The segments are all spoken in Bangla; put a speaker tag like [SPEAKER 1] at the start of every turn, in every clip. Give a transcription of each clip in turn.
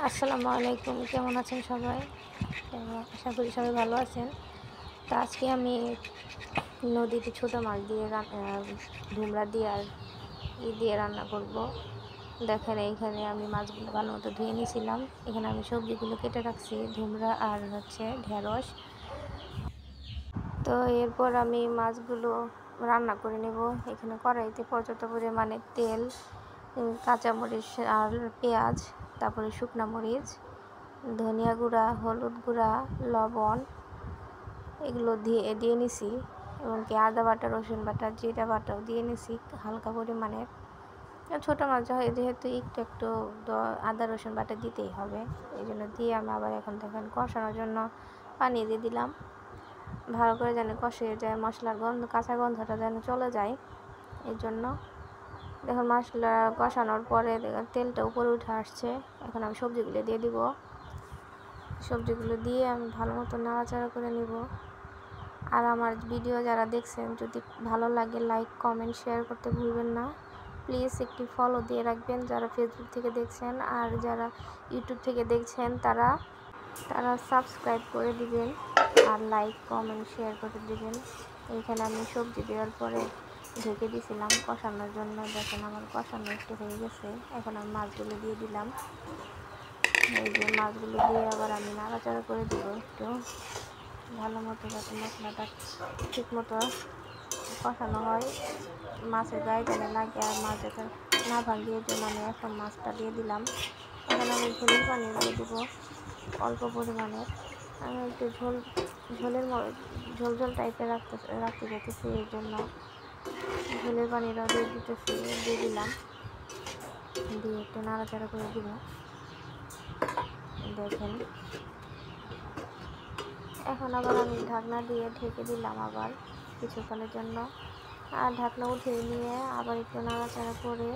[SPEAKER 1] আসসালামু আলাইকুম, কেমন আছেন সবাই? আশা করি সবাই ভালো আছেন। তো আজকে আমি নদীতে ছোটো মাছ দিয়ে ধুমরা দিয়ে আর দিয়ে রান্না করব। দেখেন এইখানে আমি মাছগুলো ভালো মতো ধুয়ে নিয়েছিলাম। এখানে আমি সবজিগুলো কেটে রাখছি, ধুমরা আর ঢেঁড়স। তো এরপর আমি মাছগুলো রান্না করে নেব। এখানে কড়াইতে পর্যাপ্ত পরিমাণে তেল, কাঁচামরিচ আর পেঁয়াজ, তারপরে শুকনো মরিচ, ধনিয়া গুঁড়া, হলুদ গুঁড়া, লবণ এগুলো দিয়ে নিছি, এবং কি আদা বাটা, রসুন বাটা, জিরা বাটাও দিয়ে নিছি হালকা পরিমাণে। ছোটো মাছ যেহেতু একটু আদা রসুন বাটা দিতেই হবে, এই জন্য দিয়ে আমি আবার এখন দেখেন কষানোর জন্য পানি দিয়ে দিলাম। ভালো করে যেন কষে যায়, মশলার কাঁচা গন্ধটা যেন চলে যায়, এই জন্য দেখুন মশলা কষানোর পরে তেলটা উপরে উঠে আসছে। এখন আমি সবজিগুলো দিয়ে দিব। সবজিগুলো দিয়ে আমি ভালো মতো নাড়াচাড়া করে নিব। আর আমার ভিডিও যারা দেখছেন, যদি ভালো লাগে লাইক, কমেন্ট, শেয়ার করতে ভুলবেন না। প্লিজ একটি ফলো দিয়ে রাখবেন যারা ফেসবুক থেকে দেখছেন, আর যারা ইউটিউব থেকে দেখছেন তারা সাবস্ক্রাইব করে দিবেন, আর লাইক, কমেন্ট, শেয়ার করে দিবেন। এইখানে আমি সবজি দেওয়ার পরে ঢেকে দিয়েছিলাম কষানোর জন্য। দেখেন আমার কষানো একটু হয়ে গেছে। এখন আমি মাছগুলো দিয়ে দিলাম। এই যে মাছগুলো দিয়ে আবার আমি নাড়াচাড়া করে দিব একটু ভালো মতো, যাতে মশলাটা ঠিক মতো কষানো হয়, মাছের গায়ে যেন লাগে আর মাছ যাতে না ভাঙিয়ে, এর জন্য আমি এখন মাছটা দিয়ে দিলাম। এখন আমি ঝোলের পানি দিয়ে দিব অল্প পরিমাণে। আমি একটু ঝোল টাইপের রাখতে চাইতেছি, এই জন্য ঝোলের পানিটাও দিয়ে দিলাম, দিয়ে একটু নাড়াচাড়া করে দিব। দেখেন এখন আবার আমি ঢাকনা দিয়ে ঢেকে দিলাম আবার কিছুক্ষণের জন্য, আর ঢাকনা উঠিয়ে নিয়ে আবার একটু নাড়াচাড়া করে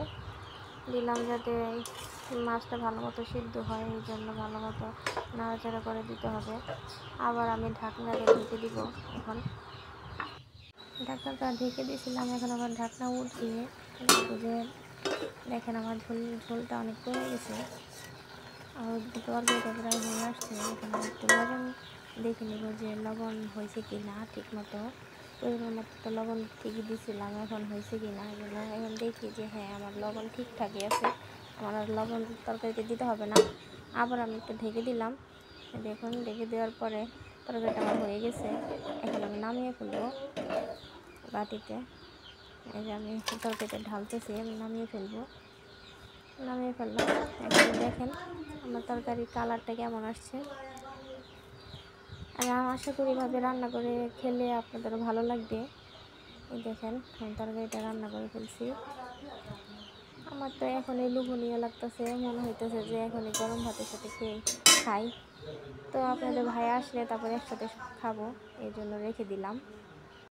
[SPEAKER 1] দিলাম যাতে মাছটা ভালো মতো সিদ্ধ হয়, এই জন্য ভালো মতো নাড়াচাড়া করে দিতে হবে। আবার আমি ঢাকনা দিয়ে ঢেকে দিব। এখন ঢাকনাটা ঢেকে দিয়েছিলাম, এখন আবার ঢাকনা উঠিয়ে যে দেখেন আমার ঝোলটা অনেক কমে গেছে, আর তরকারিটা প্রায় হয়ে আসছে। এখানে একটু লবণ দেখে নিব যে লবণ হয়েছে কি না, ঠিক মতো পরিমাণ মতো তো লবণ ঠিকই দিয়েছিলাম, এখন হয়েছে কি না। এখন দেখি যে হ্যাঁ আমার লবণ ঠিকঠাকই আছে, আমার আর লবণ তরকারিতে দিতে হবে না। আবার আমি একটু ঢেকে দিলাম। দেখুন ঢেকে দেওয়ার পরে তরকারিটা আমার হয়ে গেছে। এখন আমি নামিয়ে ফেলবো বাটিতে। এই যে আমি তরকারিটা ঢালতেছি, আমি নামিয়ে ফেললাম। এখন দেখেন আমার তরকারির কালারটা কেমন আসছে। আর আমি আশা করি এভাবে রান্না করে খেলে আপনাদেরও ভালো লাগবে। এই দেখেন আমি তরকারিটা রান্না করে ফেলছি। আমার তো এখনই লোভনীয় লাগতেছে, মনে হইতেছে যে এখনই গরম ভাতের সাথে খাই। তো আপনাদের ভাই আসলে তারপরে একসাথে খাবো, এই জন্য রেখে দিলাম।